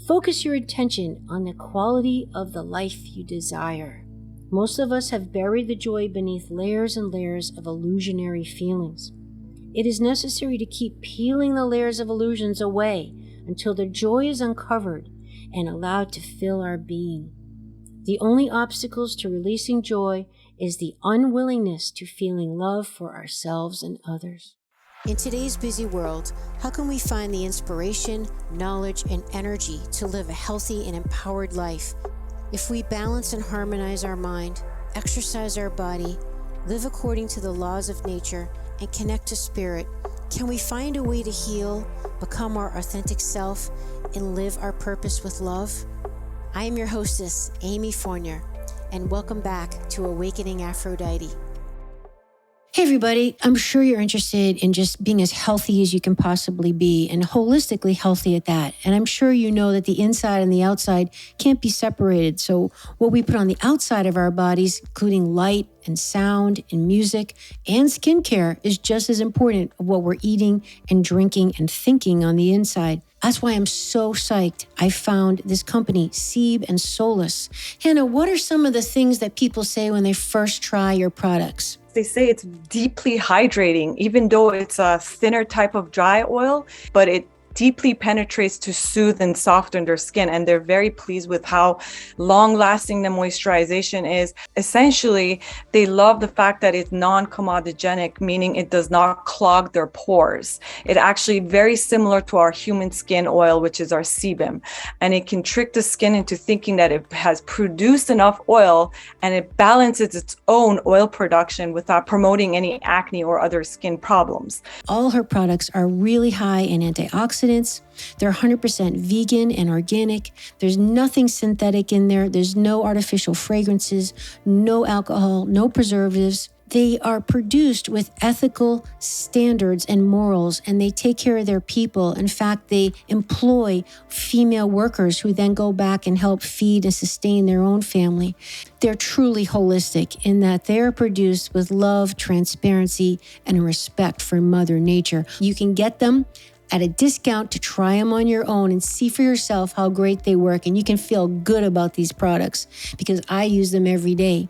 Focus your attention on the quality of the life you desire. Most of us have buried the joy beneath layers and layers of illusionary feelings. It is necessary to keep peeling the layers of illusions away until the joy is uncovered and allowed to fill our being. The only obstacles to releasing joy is the unwillingness to feeling love for ourselves and others. In today's busy world, how can we find the inspiration, knowledge, and energy to live a healthy and empowered life? If we balance and harmonize our mind, exercise our body, live according to the laws of nature, and connect to spirit, can we find a way to heal, become our authentic self, and live our purpose with love? I am your hostess, Amy Fournier, and welcome back to Awakening Aphrodite. Hey everybody, I'm sure you're interested in just being as healthy as you can possibly be and holistically healthy at that. And I'm sure you know that the inside and the outside can't be separated. So what we put on the outside of our bodies, including light and sound and music and skincare, is just as important of what we're eating and drinking and thinking on the inside. That's why I'm so psyched I found this company, Seeb and Solus. Hannah, what are some of the things that people say when they first try your products? They say it's deeply hydrating, even though it's a thinner type of dry oil, but it deeply penetrates to soothe and soften their skin. And they're very pleased with how long-lasting the moisturization is. Essentially, they love the fact that it's non-comedogenic, meaning it does not clog their pores. It actually very similar to our human skin oil, which is our sebum. And it can trick the skin into thinking that it has produced enough oil and it balances its own oil production without promoting any acne or other skin problems. All her products are really high in antioxidants. They're 100% vegan and organic. There's nothing synthetic in there. There's no artificial fragrances, no alcohol, no preservatives. They are produced with ethical standards and morals, and they take care of their people. In fact, they employ female workers who then go back and help feed and sustain their own family. They're truly holistic in that they're produced with love, transparency, and respect for Mother Nature. You can get them at a discount to try them on your own and see for yourself how great they work. And you can feel good about these products because I use them every day.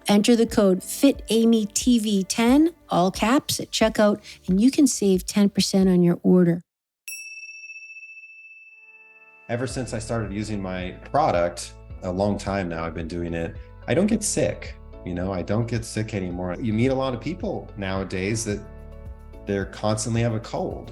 Enter the code FITAMYTV10, all caps, at checkout, and you can save 10% on your order. Ever since I started using my product, a long time now I've been doing it, I don't get sick. I don't get sick anymore. You meet a lot of people nowadays that they're constantly have a cold.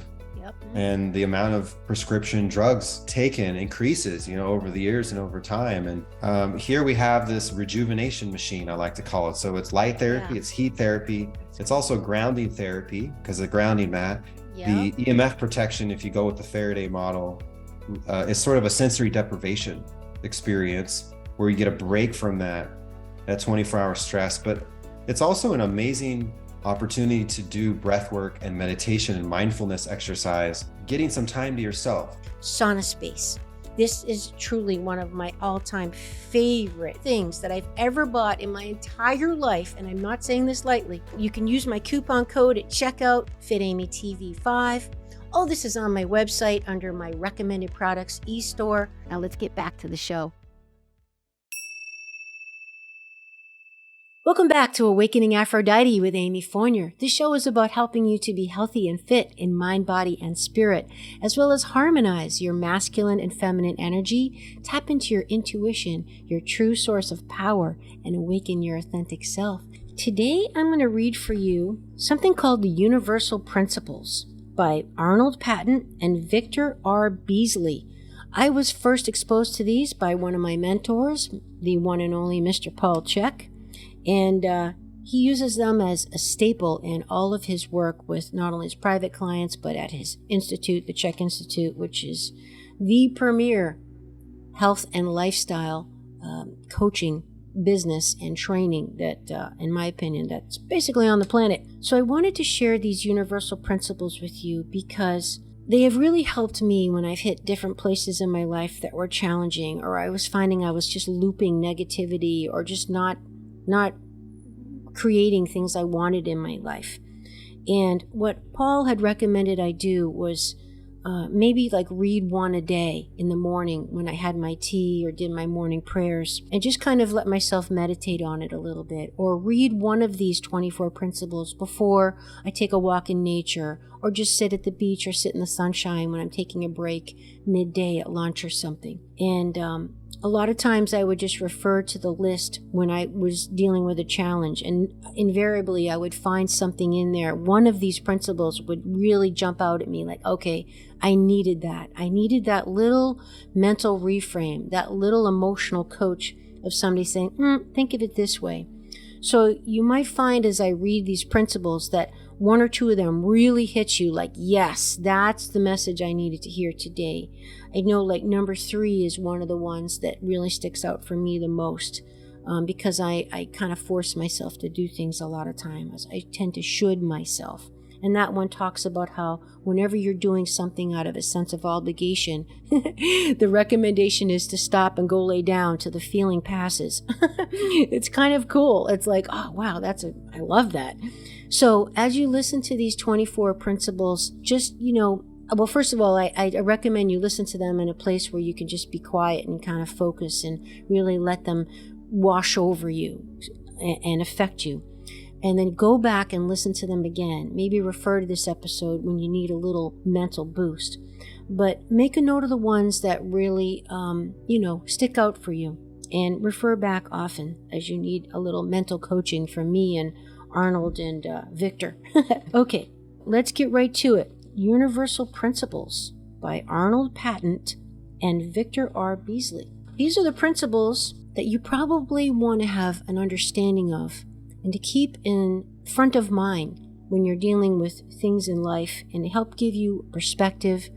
And the amount of prescription drugs taken increases, over the years and over time. And here we have this rejuvenation machine, I like to call it. So it's light therapy, it's heat therapy. It's also grounding therapy because of the grounding mat. The EMF protection, if you go with the Faraday model, is sort of a sensory deprivation experience where you get a break from that 24-hour stress. But it's also an amazing opportunity to do breath work and meditation and mindfulness exercise, getting some time to yourself. Sauna space. This is truly one of my all-time favorite things that I've ever bought in my entire life, and I'm not saying this lightly. You can use my coupon code at checkout, FitAmyTV5. All this is on my website under my recommended products e-store. Now let's get back to the show. Welcome back to Awakening Aphrodite with Amy Fournier. This show is about helping you to be healthy and fit in mind, body, and spirit, as well as harmonize your masculine and feminine energy, tap into your intuition, your true source of power, and awaken your authentic self. Today, I'm going to read for you something called the Universal Principles by Arnold Patton and Victor R. Beasley. I was first exposed to these by one of my mentors, the one and only Mr. Paul Chek. And he uses them as a staple in all of his work with not only his private clients, but at his institute, the Chek Institute, which is the premier health and lifestyle coaching business and training that, in my opinion, that's basically on the planet. So I wanted to share these universal principles with you because they have really helped me when I've hit different places in my life that were challenging, or I was finding I was just looping negativity or just not creating things I wanted in my life. And what Paul had recommended I do was maybe like read one a day in the morning when I had my tea or did my morning prayers, and just kind of let myself meditate on it a little bit, or read one of these 24 principles before I take a walk in nature, or just sit at the beach or sit in the sunshine when I'm taking a break midday at lunch or something. And a lot of times I would just refer to the list when I was dealing with a challenge, and invariably I would find something in there. One of these principles would really jump out at me like, okay, I needed that. I needed that little mental reframe, that little emotional coach of somebody saying, think of it this way. So you might find as I read these principles that one or two of them really hit you like, yes, that's the message I needed to hear today. I know like number 3 is one of the ones that really sticks out for me the most, because I kind of force myself to do things a lot of times. I tend to should myself. And that one talks about how whenever you're doing something out of a sense of obligation, the recommendation is to stop and go lay down till the feeling passes. It's kind of cool. It's like, oh, wow, I love that. So as you listen to these 24 principles, just, well, first of all, I recommend you listen to them in a place where you can just be quiet and kind of focus and really let them wash over you and affect you. And then go back and listen to them again. Maybe refer to this episode when you need a little mental boost. But make a note of the ones that really, stick out for you. And refer back often as you need a little mental coaching from me and Arnold and Victor. Okay, let's get right to it. Universal Principles by Arnold Patent and Victor R. Beasley. These are the principles that you probably want to have an understanding of and to keep in front of mind when you're dealing with things in life, and help give you perspective,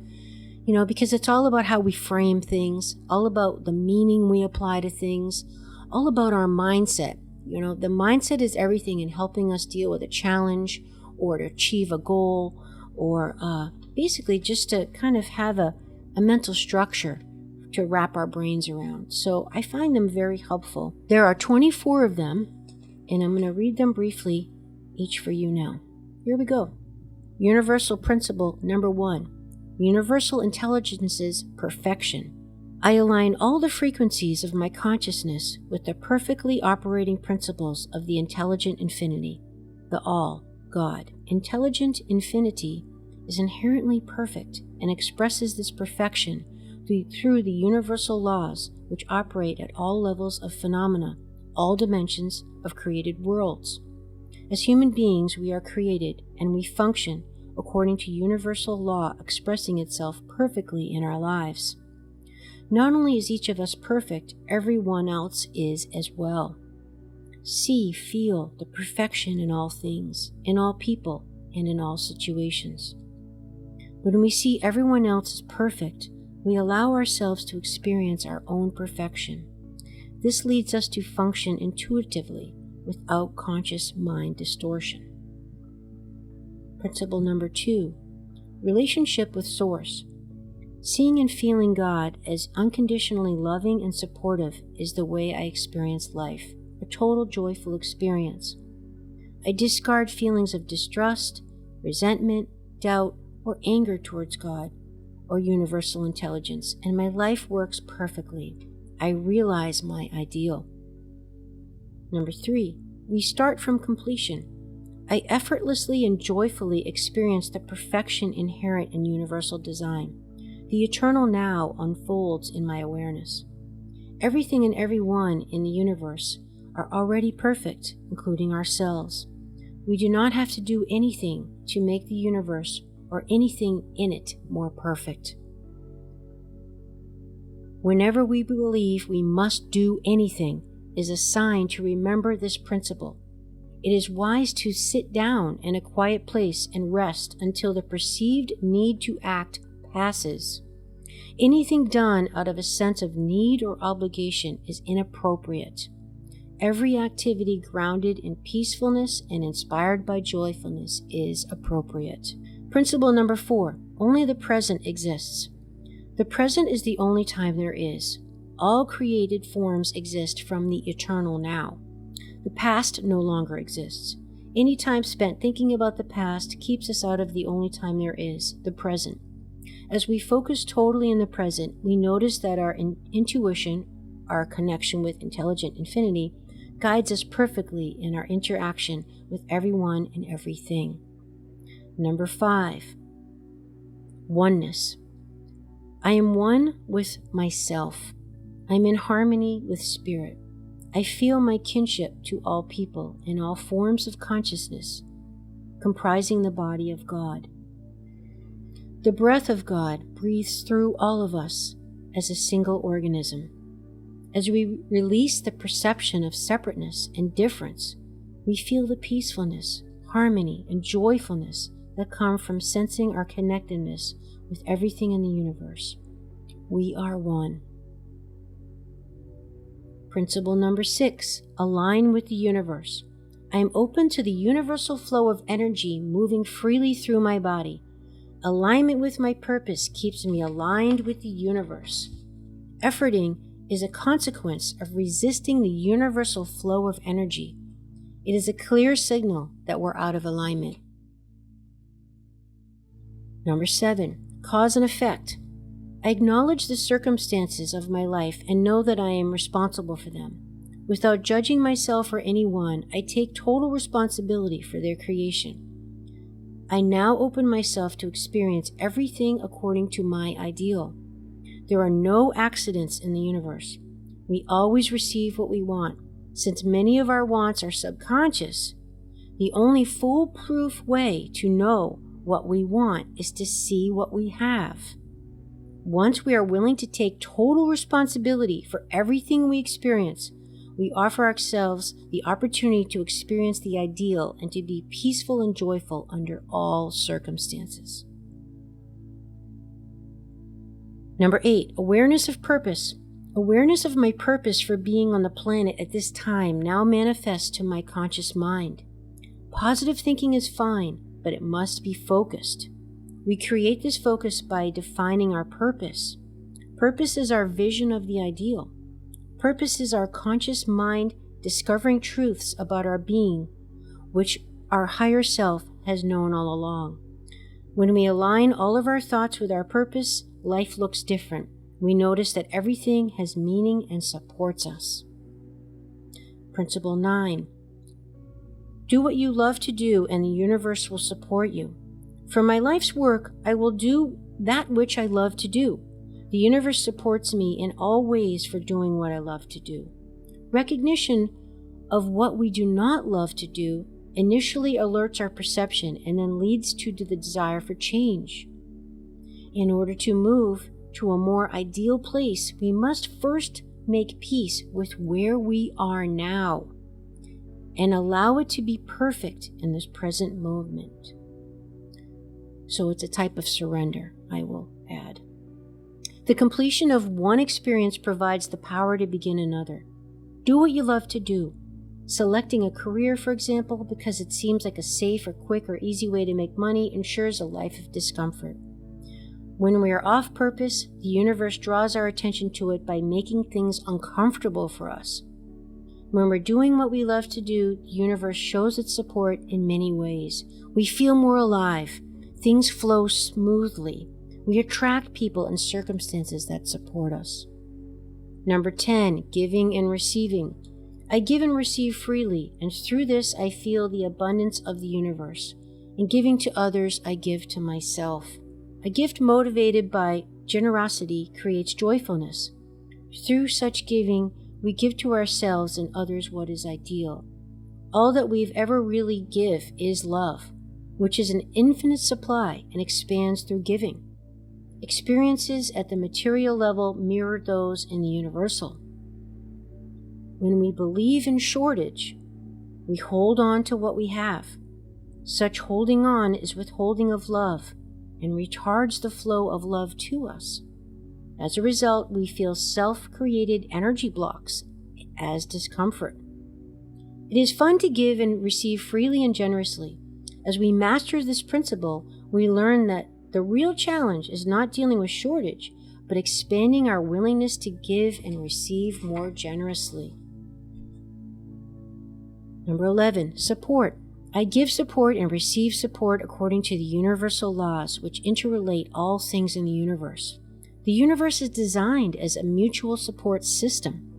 because it's all about how we frame things, all about the meaning we apply to things, all about our mindset. The mindset is everything in helping us deal with a challenge or to achieve a goal, or basically just to kind of have a mental structure to wrap our brains around. So I find them very helpful. There are 24 of them, and I'm going to read them briefly, each for you now. Here we go. Universal Principle number 1. Universal Intelligence's Perfection. I align all the frequencies of my consciousness with the perfectly operating principles of the intelligent infinity, the All, God. Intelligent infinity is inherently perfect and expresses this perfection through the universal laws which operate at all levels of phenomena, all dimensions of created worlds. As human beings, we are created and we function according to universal law expressing itself perfectly in our lives. Not only is each of us perfect, everyone else is as well. See, feel the perfection in all things, in all people, and in all situations. When we see everyone else as perfect, we allow ourselves to experience our own perfection. This leads us to function intuitively without conscious mind distortion. Principle number 2, relationship with Source. Seeing and feeling God as unconditionally loving and supportive is the way I experience life, a total joyful experience. I discard feelings of distrust, resentment, doubt, or anger towards God or universal intelligence, and my life works perfectly. I realize my ideal. Number 3, we start from completion. I effortlessly and joyfully experience the perfection inherent in universal design. The eternal now unfolds in my awareness. Everything and everyone in the universe are already perfect, including ourselves. We do not have to do anything to make the universe or anything in it more perfect. Whenever we believe we must do anything is a sign to remember this principle. It is wise to sit down in a quiet place and rest until the perceived need to act passes. Anything done out of a sense of need or obligation is inappropriate. Every activity grounded in peacefulness and inspired by joyfulness is appropriate. Principle number 4, only the present exists. The present is the only time there is. All created forms exist from the eternal now. The past no longer exists. Any time spent thinking about the past keeps us out of the only time there is, the present. As we focus totally in the present, we notice that our intuition, our connection with intelligent infinity, guides us perfectly in our interaction with everyone and everything. Number 5, oneness. I am one with myself. I am in harmony with spirit. I feel my kinship to all people and all forms of consciousness, comprising the body of God. The breath of God breathes through all of us as a single organism. As we release the perception of separateness and difference, we feel the peacefulness, harmony, and joyfulness that come from sensing our connectedness with everything in the universe. We are one. Principle number 6, align with the universe. I am open to the universal flow of energy moving freely through my body. Alignment with my purpose keeps me aligned with the universe. Efforting is a consequence of resisting the universal flow of energy. It is a clear signal that we're out of alignment. Number 7, cause and effect. I acknowledge the circumstances of my life and know that I am responsible for them. Without judging myself or anyone, I take total responsibility for their creation. I now open myself to experience everything according to my ideal. There are no accidents in the universe. We always receive what we want. Since many of our wants are subconscious, the only foolproof way to know what we want is to see what we have. Once we are willing to take total responsibility for everything we experience, we offer ourselves the opportunity to experience the ideal and to be peaceful and joyful under all circumstances. Number 8, awareness of purpose. Awareness of my purpose for being on the planet at this time now manifests to my conscious mind. Positive thinking is fine, but it must be focused. We create this focus by defining our purpose. Purpose is our vision of the ideal. Purpose is our conscious mind discovering truths about our being, which our higher self has known all along. When we align all of our thoughts with our purpose, life looks different. We notice that everything has meaning and supports us. Principle 9. Do what you love to do and the universe will support you. For my life's work, I will do that which I love to do. The universe supports me in all ways for doing what I love to do. Recognition of what we do not love to do initially alerts our perception and then leads to the desire for change. In order to move to a more ideal place, we must first make peace with where we are now and allow it to be perfect in this present moment. So it's a type of surrender, I will add. The completion of one experience provides the power to begin another. Do what you love to do. Selecting a career, for example, because it seems like a safe or quick or easy way to make money ensures a life of discomfort. When we are off purpose, the universe draws our attention to it by making things uncomfortable for us. When we're doing what we love to do, the universe shows its support in many ways. We feel more alive. Things flow smoothly. We attract people and circumstances that support us. Number 10, giving and receiving. I give and receive freely, and through this I feel the abundance of the universe. In giving to others, I give to myself. A gift motivated by generosity creates joyfulness. Through such giving, we give to ourselves and others what is ideal. All that we've ever really give is love, which is an infinite supply and expands through giving. Experiences at the material level mirror those in the universal. When we believe in shortage, we hold on to what we have. Such holding on is withholding of love and retards the flow of love to us. As a result, we feel self-created energy blocks as discomfort. It is fun to give and receive freely and generously. As we master this principle, we learn that the real challenge is not dealing with shortage, but expanding our willingness to give and receive more generously. Number 11, support. I give support and receive support according to the universal laws which interrelate all things in the universe. The universe is designed as a mutual support system.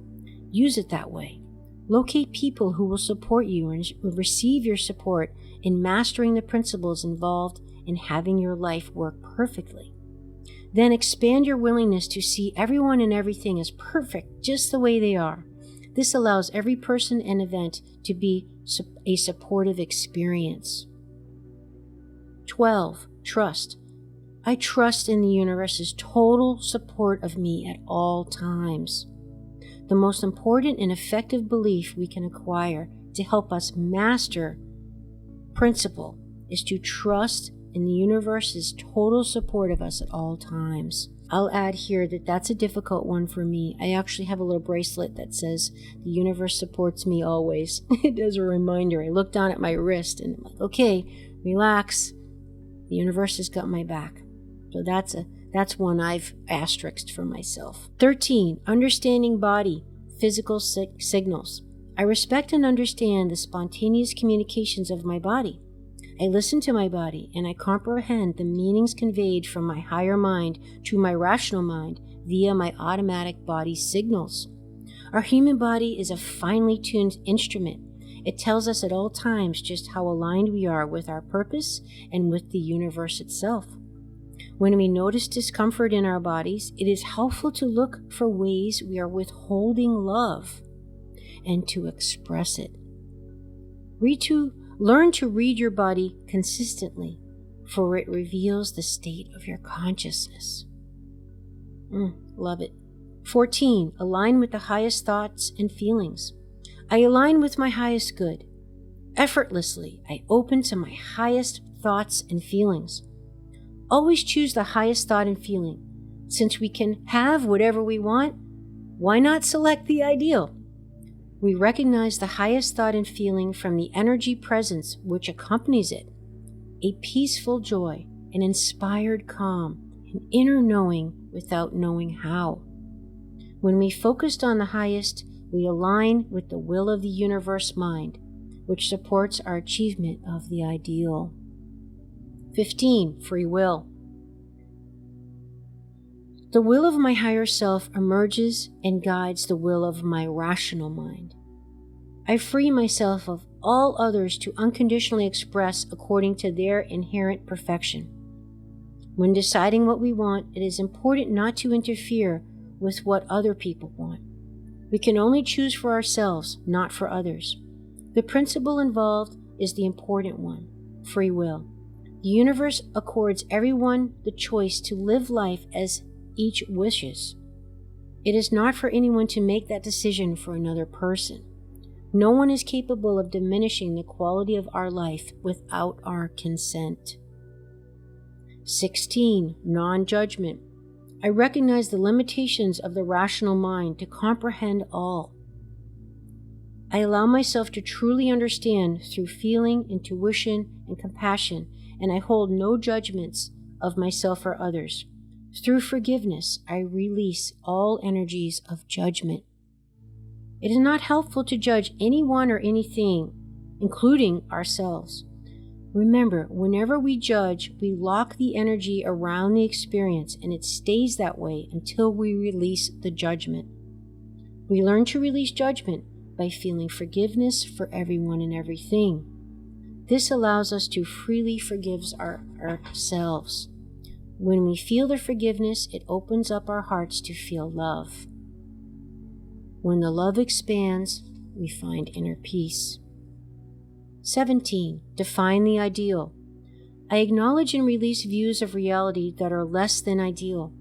Use it that way. Locate people who will support you and receive your support in mastering the principles involved in having your life work perfectly. Then expand your willingness to see everyone and everything as perfect just the way they are. This allows every person and event to be a supportive experience. 12. Trust. I trust in the universe's total support of me at all times. The most important and effective belief we can acquire to help us master principle is to trust in the universe's total support of us at all times. I'll add here that that's a difficult one for me. I actually have a little bracelet that says, the universe supports me always. It is a reminder. I look down at my wrist and I'm like, okay, relax. The universe has got my back. So that's one I've asterisked for myself. 13. Understanding body, physical signals. I respect and understand the spontaneous communications of my body. I listen to my body and I comprehend the meanings conveyed from my higher mind to my rational mind via my automatic body signals. Our human body is a finely tuned instrument. It tells us at all times just how aligned we are with our purpose and with the universe itself. When we notice discomfort in our bodies, it is helpful to look for ways we are withholding love and to express it. Learn to read your body consistently, for it reveals the state of your consciousness. Love it. 14. Align with the highest thoughts and feelings. I align with my highest good. Effortlessly, I open to my highest thoughts and feelings. Always choose the highest thought and feeling. Since we can have whatever we want, why not select the ideal? We recognize the highest thought and feeling from the energy presence which accompanies it. A peaceful joy, an inspired calm, an inner knowing without knowing how. When we focused on the highest, we align with the will of the universe mind, which supports our achievement of the ideal. 15. Free will. The will of my higher self emerges and guides the will of my rational mind. I free myself of all others to unconditionally express according to their inherent perfection. When deciding what we want, it is important not to interfere with what other people want. We can only choose for ourselves, not for others. The principle involved is the important one, free will. The universe accords everyone the choice to live life as each wishes. It is not for anyone to make that decision for another person. No one is capable of diminishing the quality of our life without our consent. 16. Non-judgment. I recognize the limitations of the rational mind to comprehend all. I allow myself to truly understand through feeling, intuition, and compassion, and I hold no judgments of myself or others. Through forgiveness, I release all energies of judgment. It is not helpful to judge anyone or anything, including ourselves. Remember, whenever we judge, we lock the energy around the experience, and it stays that way until we release the judgment. We learn to release judgment by feeling forgiveness for everyone and everything. This allows us to freely forgive ourselves. When we feel the forgiveness, it opens up our hearts to feel love. When the love expands, we find inner peace. 17. Define the ideal. I acknowledge and release views of reality that are less than ideal.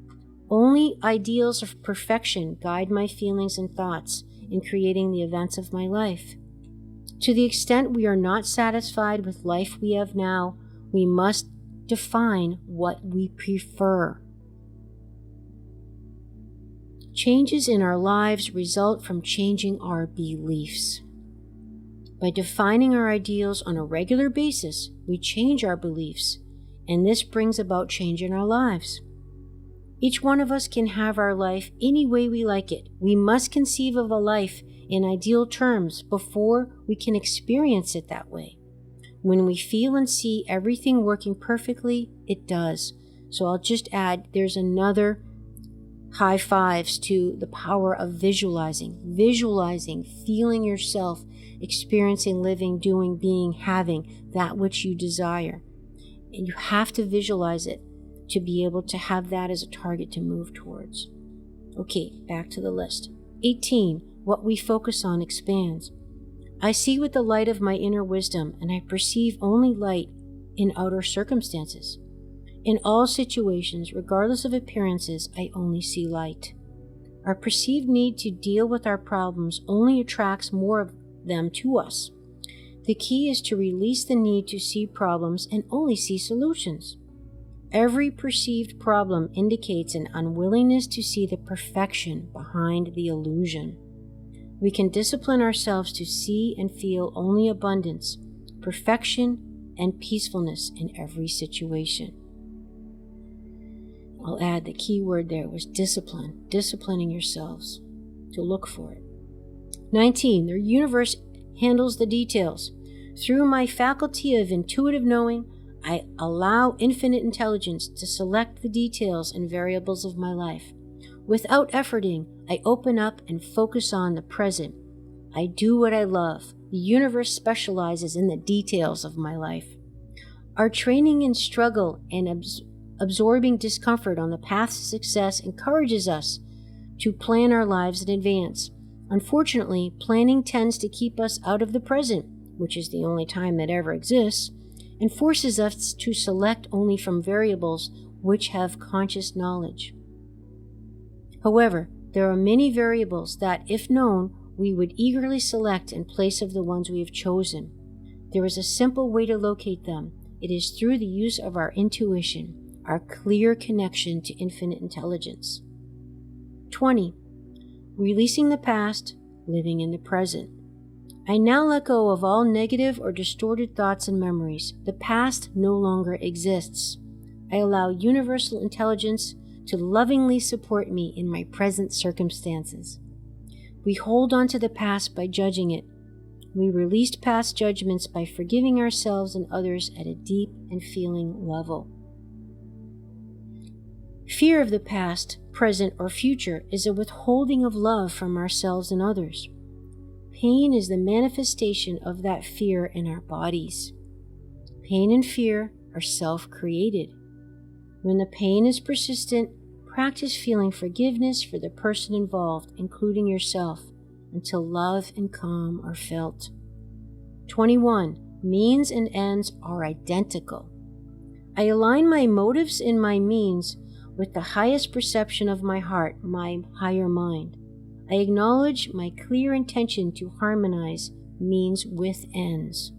Only ideals of perfection guide my feelings and thoughts in creating the events of my life. To the extent we are not satisfied with life we have now, we must define what we prefer. Changes in our lives result from changing our beliefs. By defining our ideals on a regular basis, we change our beliefs, and this brings about change in our lives. Each one of us can have our life any way we like it. We must conceive of a life in ideal terms before we can experience it that way. When we feel and see everything working perfectly, it does. So I'll just add, there's another high fives to the power of visualizing. Visualizing, feeling yourself, experiencing, living, doing, being, having that which you desire. And you have to visualize it to be able to have that as a target to move towards. Okay, back to the list. 18. What we focus on expands. I see with the light of my inner wisdom, and I perceive only light in outer circumstances. In all situations, regardless of appearances, I only see light. Our perceived need to deal with our problems only attracts more of them to us. The key is to release the need to see problems and only see solutions. Every perceived problem indicates an unwillingness to see the perfection behind the illusion. We can discipline ourselves to see and feel only abundance, perfection, and peacefulness in every situation. I'll add the key word there was discipline, disciplining yourselves to look for it. 19. The universe handles the details. Through my faculty of intuitive knowing, I allow infinite intelligence to select the details and variables of my life. Without efforting, I open up and focus on the present. I do what I love. The universe specializes in the details of my life. Our training in struggle and absorbing discomfort on the path to success encourages us to plan our lives in advance. Unfortunately, planning tends to keep us out of the present, which is the only time that ever exists, and forces us to select only from variables which have conscious knowledge. However, there are many variables that, if known, we would eagerly select in place of the ones we have chosen. There is a simple way to locate them. It is through the use of our intuition, our clear connection to infinite intelligence. 20. Releasing the past, living in the present. I now let go of all negative or distorted thoughts and memories. The past no longer exists. I allow universal intelligence to lovingly support me in my present circumstances. We hold on to the past by judging it. We released past judgments by forgiving ourselves and others at a deep and feeling level. Fear of the past, present, or future is a withholding of love from ourselves and others. Pain is the manifestation of that fear in our bodies. Pain and fear are self-created. When the pain is persistent, practice feeling forgiveness for the person involved, including yourself, until love and calm are felt. 21. Means and ends are identical. I align my motives and my means with the highest perception of my heart, my higher mind. I acknowledge my clear intention to harmonize means with ends.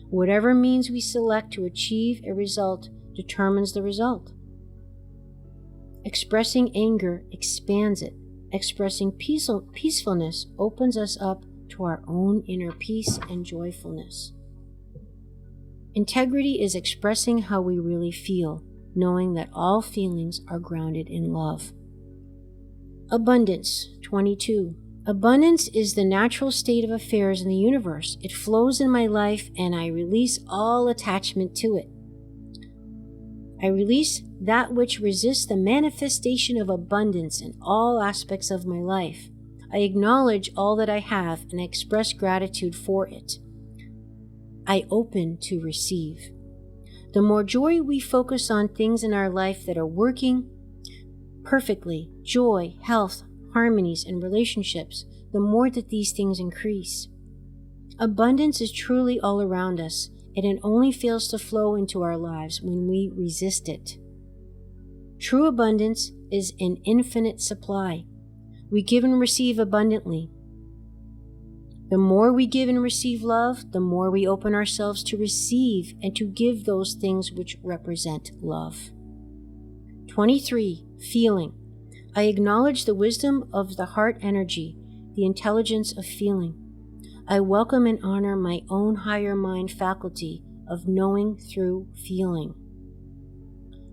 Whatever means we select to achieve a result determines the result. Expressing anger expands it. Expressing peacefulness opens us up to our own inner peace and joyfulness. Integrity is expressing how we really feel, knowing that all feelings are grounded in love. Abundance. 22. Abundance is the natural state of affairs in the universe. It flows in my life and I release all attachment to it. I release that which resists the manifestation of abundance in all aspects of my life. I acknowledge all that I have and I express gratitude for it. I open to receive. The more joy we focus on things in our life that are working perfectly, joy, health, harmonies, and relationships, the more that these things increase. Abundance is truly all around us, and it only fails to flow into our lives when we resist it. True abundance is an infinite supply. We give and receive abundantly. The more we give and receive love, the more we open ourselves to receive and to give those things which represent love. 23. Feeling. I acknowledge the wisdom of the heart energy, the intelligence of feeling. I welcome and honor my own higher mind faculty of knowing through feeling.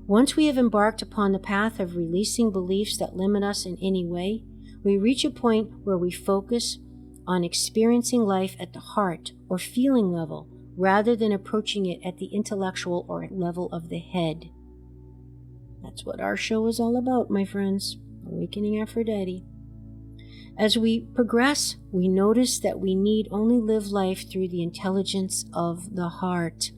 Once we have embarked upon the path of releasing beliefs that limit us in any way, we reach a point where we focus on experiencing life at the heart or feeling level rather than approaching it at the intellectual or level of the head. That's what our show is all about, my friends. Awakening Aphrodite. As we progress, we notice that we need only live life through the intelligence of the heart.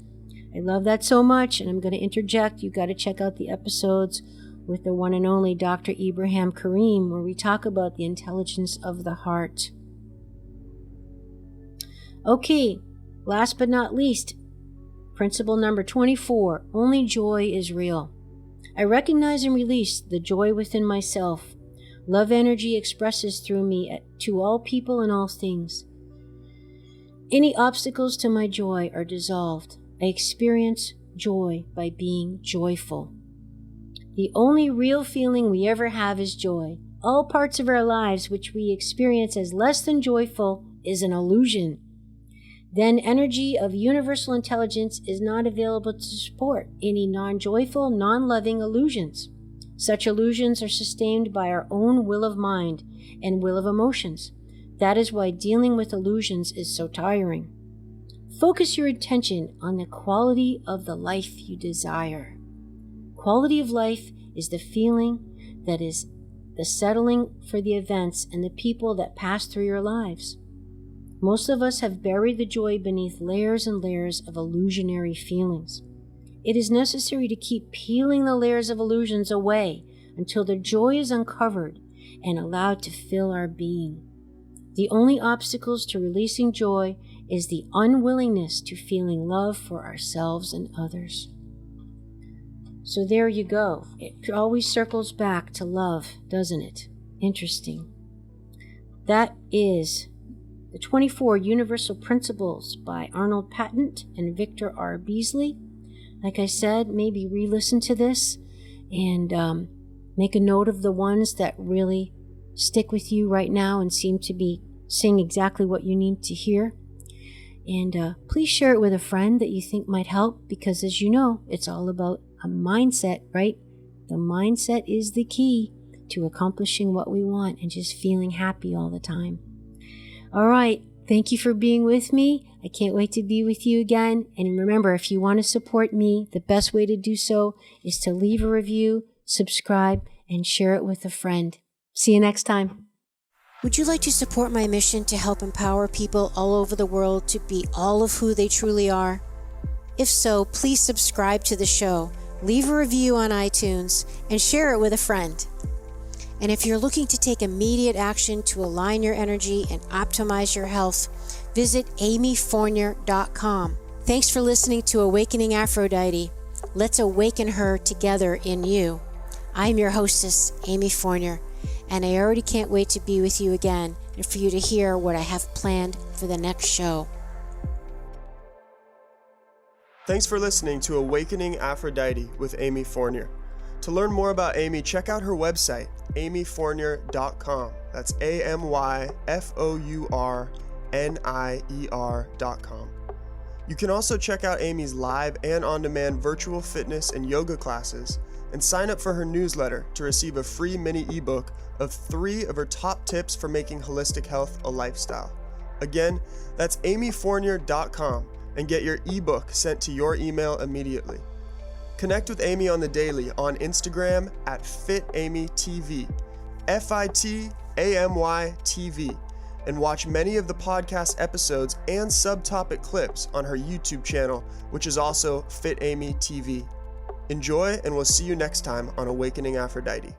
I love that so much, and I'm going to interject. You've got to check out the episodes with the one and only Dr. Ibrahim Karim, where we talk about the intelligence of the heart. Okay, last but not least, principle number 24, only joy is real. I recognize and release the joy within myself. Love energy expresses through me to all people and all things. Any obstacles to my joy are dissolved. I experience joy by being joyful. The only real feeling we ever have is joy. All parts of our lives which we experience as less than joyful is an illusion. Then energy of universal intelligence is not available to support any non-joyful, non-loving illusions. Such illusions are sustained by our own will of mind and will of emotions. That is why dealing with illusions is so tiring. Focus your attention on the quality of the life you desire. Quality of life is the feeling that is the settling for the events and the people that pass through your lives. Most of us have buried the joy beneath layers and layers of illusionary feelings. It is necessary to keep peeling the layers of illusions away until the joy is uncovered and allowed to fill our being. The only obstacles to releasing joy is the unwillingness to feeling love for ourselves and others. So there you go. It always circles back to love, doesn't it? Interesting. That is the 24 Universal Principles by Arnold Patent and Victor R. Beasley. Like I said, maybe re-listen to this and make a note of the ones that really stick with you right now and seem to be saying exactly what you need to hear. And please share it with a friend that you think might help, because as you know, it's all about a mindset, right? The mindset is the key to accomplishing what we want and just feeling happy all the time. All right. Thank you for being with me. I can't wait to be with you again. And remember, if you want to support me, the best way to do so is to leave a review, subscribe, and share it with a friend. See you next time. Would you like to support my mission to help empower people all over the world to be all of who they truly are? If so, please subscribe to the show, leave a review on iTunes, and share it with a friend. And if you're looking to take immediate action to align your energy and optimize your health, visit amyfournier.com. Thanks for listening to Awakening Aphrodite. Let's awaken her together in you. I'm your hostess, Amy Fournier, and I already can't wait to be with you again and for you to hear what I have planned for the next show. Thanks for listening to Awakening Aphrodite with Amy Fournier. To learn more about Amy, check out her website, amyfournier.com. That's amyfournier.com. You can also check out Amy's live and on-demand virtual fitness and yoga classes, and sign up for her newsletter to receive a free mini ebook of 3 of her top tips for making holistic health a lifestyle. Again, that's amyfournier.com, and get your ebook sent to your email immediately. Connect with Amy on the daily on Instagram at FitAmyTV, FITAMYTV, and watch many of the podcast episodes and subtopic clips on her YouTube channel, which is also FitAmyTV. Enjoy, and we'll see you next time on Awakening Aphrodite.